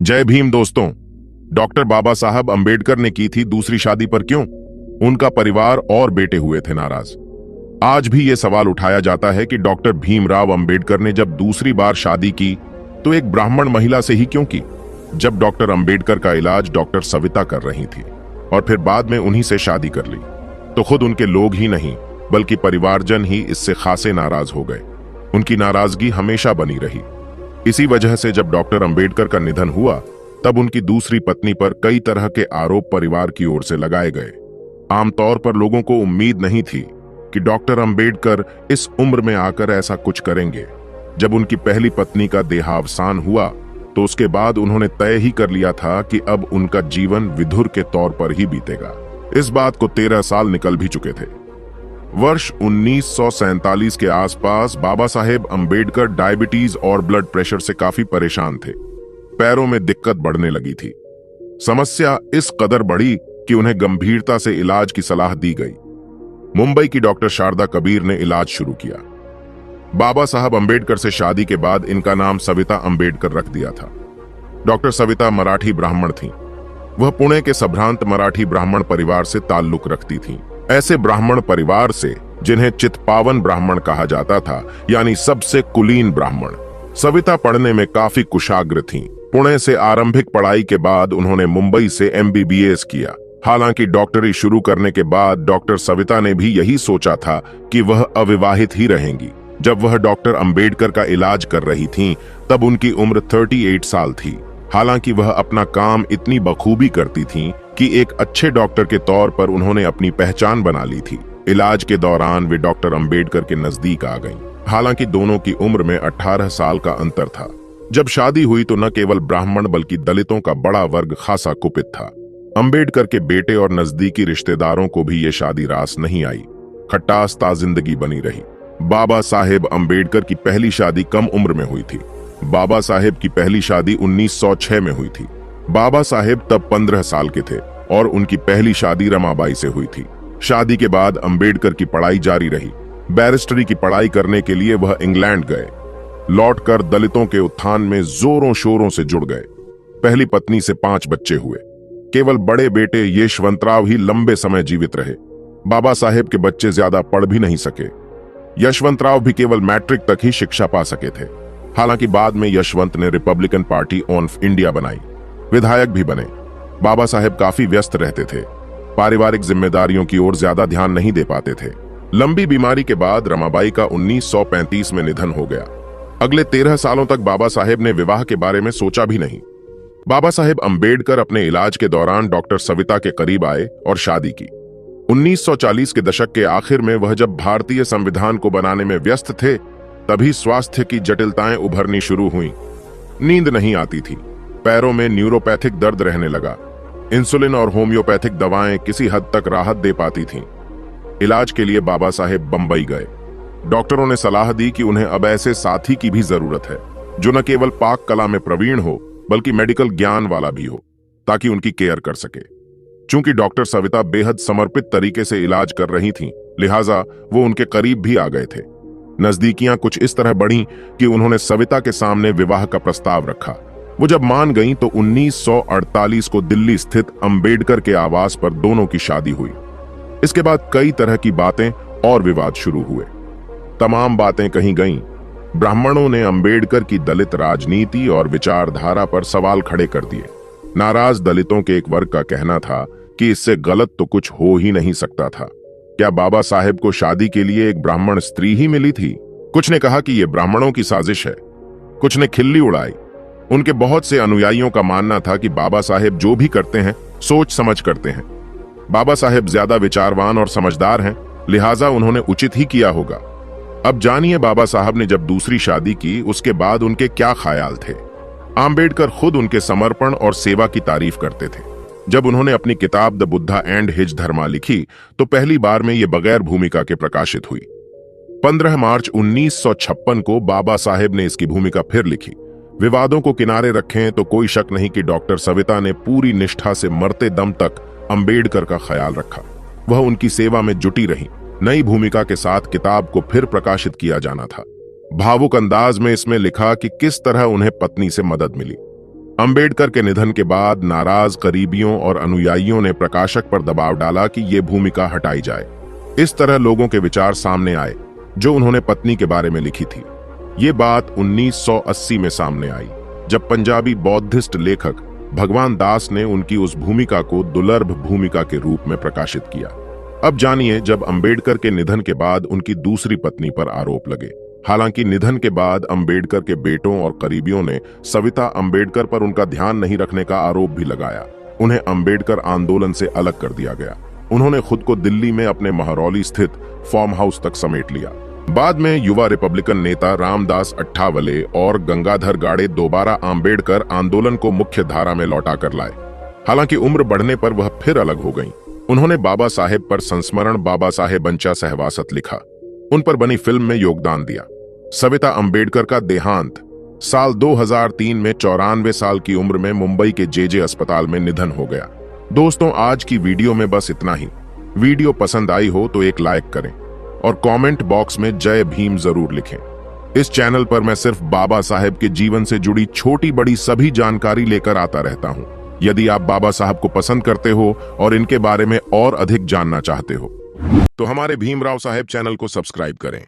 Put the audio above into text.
जय भीम दोस्तों। डॉक्टर बाबा साहब अंबेडकर ने की थी दूसरी शादी पर क्यों? उनका परिवार और बेटे हुए थे नाराज। आज भी यह सवाल उठाया जाता है कि डॉक्टर भीमराव अंबेडकर ने जब दूसरी बार शादी की तो एक ब्राह्मण महिला से ही क्यों की? जब डॉक्टर अंबेडकर का इलाज डॉक्टर सविता कर रही थी और फिर बाद में उन्हीं से शादी कर ली, तो खुद उनके लोग ही नहीं बल्कि परिवारजन ही इससे खासे नाराज हो गए। उनकी नाराजगी हमेशा बनी रही। इसी वजह से जब डॉक्टर अंबेडकर का निधन हुआ तब उनकी दूसरी पत्नी पर कई तरह के आरोप परिवार की ओर से लगाए गए। आमतौर पर लोगों को उम्मीद नहीं थी कि डॉक्टर अंबेडकर इस उम्र में आकर ऐसा कुछ करेंगे। जब उनकी पहली पत्नी का देहावसान हुआ तो उसके बाद उन्होंने तय ही कर लिया था कि अब उनका जीवन विधुर के तौर पर ही बीतेगा। इस बात को 13 साल निकल भी चुके थे। वर्ष 1947 के आसपास बाबा साहेब अंबेडकर डायबिटीज और ब्लड प्रेशर से काफी परेशान थे। पैरों में दिक्कत बढ़ने लगी थी। समस्या इस कदर बढ़ी कि उन्हें गंभीरता से इलाज की सलाह दी गई। मुंबई की डॉक्टर शारदा कबीर ने इलाज शुरू किया। बाबा साहब अंबेडकर से शादी के बाद इनका नाम सविता अंबेडकर रख दिया था। डॉक्टर सविता मराठी ब्राह्मण थीं। वह पुणे के संभ्रांत मराठी ब्राह्मण परिवार से ताल्लुक रखती थीं। ऐसे ब्राह्मण परिवार से जिन्हें चित्पावन ब्राह्मण कहा जाता था, यानी सबसे कुलीन ब्राह्मण। सविता पढ़ने में काफी कुशाग्र थीं। पुणे से आरंभिक पढ़ाई के बाद उन्होंने मुंबई से MBBS किया। हालांकि डॉक्टरी शुरू करने के बाद डॉक्टर सविता ने भी यही सोचा था कि वह अविवाहित ही रहेंगी। जब वह डॉक्टर अंबेडकर का इलाज कर रही थीं, तब उनकी उम्र 38 साल थी। हालांकि वह अपना काम इतनी बखूबी करती थीं कि एक अच्छे डॉक्टर के तौर पर उन्होंने अपनी पहचान बना ली थी। इलाज के दौरान वे डॉक्टर अंबेडकर के नजदीक आ गईं। हालांकि दोनों की उम्र में 18 साल का अंतर था। जब शादी हुई तो न केवल ब्राह्मण बल्कि दलितों का बड़ा वर्ग खासा कुपित था। अंबेडकर के बेटे और नजदीकी रिश्तेदारों को भी ये शादी रास नहीं आई। खटास ताजिंदगी बनी रही। बाबा साहेब अंबेडकर की पहली शादी कम उम्र में हुई थी। बाबा साहेब की पहली शादी 1906 में हुई थी। बाबा साहेब तब 15 साल के थे और उनकी पहली शादी रमाबाई से हुई थी। शादी के बाद अंबेडकर की पढ़ाई जारी रही। बैरिस्टरी की पढ़ाई करने के लिए वह इंग्लैंड गए। लौटकर दलितों के उत्थान में जोरों शोरों से जुड़ गए। पहली पत्नी से 5 बच्चे हुए। केवल बड़े बेटे यशवंतराव ही लंबे समय जीवित रहे। बाबा साहेब के बच्चे ज्यादा पढ़ भी नहीं सके। यशवंतराव भी केवल मैट्रिक तक ही शिक्षा पा सके थे। हालांकि बाद में यशवंत ने रिपब्लिकन पार्टी ऑफ इंडिया बनाई, विधायक भी बने। बाबा साहेब काफी व्यस्त रहते थे। पारिवारिक जिम्मेदारियों की ओर ज्यादा ध्यान नहीं दे पाते थे। लंबी बीमारी के बाद रमाबाई का 1935 में निधन हो गया। अगले 13 सालों तक बाबा साहेब ने विवाह के बारे में सोचा भी नहीं। बाबा साहेब अंबेडकर अपने इलाज के दौरान डॉक्टर सविता के करीब आए और शादी की। 1940 के दशक के आखिर में वह जब भारतीय संविधान को बनाने में व्यस्त थे, तभी स्वास्थ्य की जटिलताएं उभरनी शुरू हुईं। नींद नहीं आती थी। पैरों में न्यूरोपैथिक दर्द रहने लगा। इंसुलिन और होम्योपैथिक दवाएं किसी हद तक राहत दे पाती थीं। इलाज के लिए बाबा साहेब बंबई गए। डॉक्टरों ने सलाह दी कि उन्हें अब ऐसे साथी की भी जरूरत है जो न केवल पाक कला में प्रवीण हो बल्कि मेडिकल ज्ञान वाला भी हो, ताकि उनकी केयर कर सके। चूंकि डॉक्टर सविता बेहद समर्पित तरीके से इलाज कर रही थीं, लिहाजा वो उनके करीब भी आ गए थे। नजदीकियां कुछ इस तरह बढ़ीं कि उन्होंने सविता के सामने विवाह का प्रस्ताव रखा। वो जब मान गईं तो 1948 को दिल्ली स्थित अंबेडकर के आवास पर दोनों की शादी हुई। इसके बाद कई तरह की बातें और विवाद शुरू हुए। तमाम बातें कही गईं। ब्राह्मणों ने अंबेडकर की दलित राजनीति और विचारधारा पर सवाल खड़े कर दिए। नाराज दलितों के एक वर्ग का कहना था कि इससे गलत तो कुछ हो ही नहीं सकता था। क्या बाबा साहेब को शादी के लिए एक ब्राह्मण स्त्री ही मिली थी? कुछ ने कहा कि यह ब्राह्मणों की साजिश है। कुछ ने खिल्ली उड़ाई। उनके बहुत से अनुयायियों का मानना था कि बाबा साहेब जो भी करते हैं सोच समझ करते हैं। बाबा साहेब ज्यादा विचारवान और समझदार हैं, लिहाजा उन्होंने उचित ही किया होगा। अब जानिए बाबा साहब ने जब दूसरी शादी की उसके बाद उनके क्या ख्याल थे। आम्बेडकर खुद उनके समर्पण और सेवा की तारीफ करते थे। जब उन्होंने अपनी किताब द बुद्धा एंड हिज धर्मा लिखी तो पहली बार में यह बगैर भूमिका के प्रकाशित हुई। 15 मार्च 1956 को बाबा साहेब ने इसकी भूमिका फिर लिखी। विवादों को किनारे रखें तो कोई शक नहीं कि डॉक्टर सविता ने पूरी निष्ठा से मरते दम तक अंबेडकर का ख्याल रखा। वह उनकी सेवा में जुटी रही। नई भूमिका के साथ किताब को फिर प्रकाशित किया जाना था। भावुक अंदाज में इसमें लिखा कि किस तरह उन्हें पत्नी से मदद मिली। अंबेडकर के निधन के बाद नाराज करीबियों और अनुयायियों ने प्रकाशक पर दबाव डाला कि ये भूमिका हटाई जाए। इस तरह लोगों के विचार सामने आए जो उन्होंने पत्नी के बारे में लिखी थी। ये बात 1980 में सामने आई जब पंजाबी बौद्धिस्ट लेखक भगवान दास ने उनकी उस भूमिका को दुर्लभ भूमिका के रूप में प्रकाशित किया। अब जानिए जब अंबेडकर के निधन के बाद उनकी दूसरी पत्नी पर आरोप लगे। हालांकि निधन के बाद अंबेडकर के बेटों और करीबियों ने सविता अंबेडकर पर उनका ध्यान नहीं रखने का आरोप भी लगाया। उन्हें अंबेडकर आंदोलन से अलग कर दिया गया। उन्होंने खुद को दिल्ली में अपने महरौली स्थित फार्म हाउस तक समेट लिया। बाद में युवा रिपब्लिकन नेता रामदास अठावले और गंगाधर गाड़े दोबारा अंबेडकर आंदोलन को मुख्य धारा में लौटा कर लाए। हालांकि उम्र बढ़ने पर वह फिर अलग हो गईं। उन्होंने बाबा साहेब पर संस्मरण बाबा साहेब बंचा सहवासत लिखा, उन पर बनी फिल्म में योगदान दिया। सविता अंबेडकर का देहांत साल 2003 में 94 साल की उम्र में मुंबई के जेजे अस्पताल में निधन हो गया। दोस्तों, आज की वीडियो में बस इतना ही। वीडियो पसंद आई हो तो एक लाइक करें और कमेंट बॉक्स में जय भीम जरूर लिखें। इस चैनल पर मैं सिर्फ बाबा साहेब के जीवन से जुड़ी छोटी बड़ी सभी जानकारी लेकर आता रहता हूं। यदि आप बाबा साहब को पसंद करते हो और इनके बारे में और अधिक जानना चाहते हो तो हमारे भीमराव साहेब चैनल को सब्सक्राइब करें।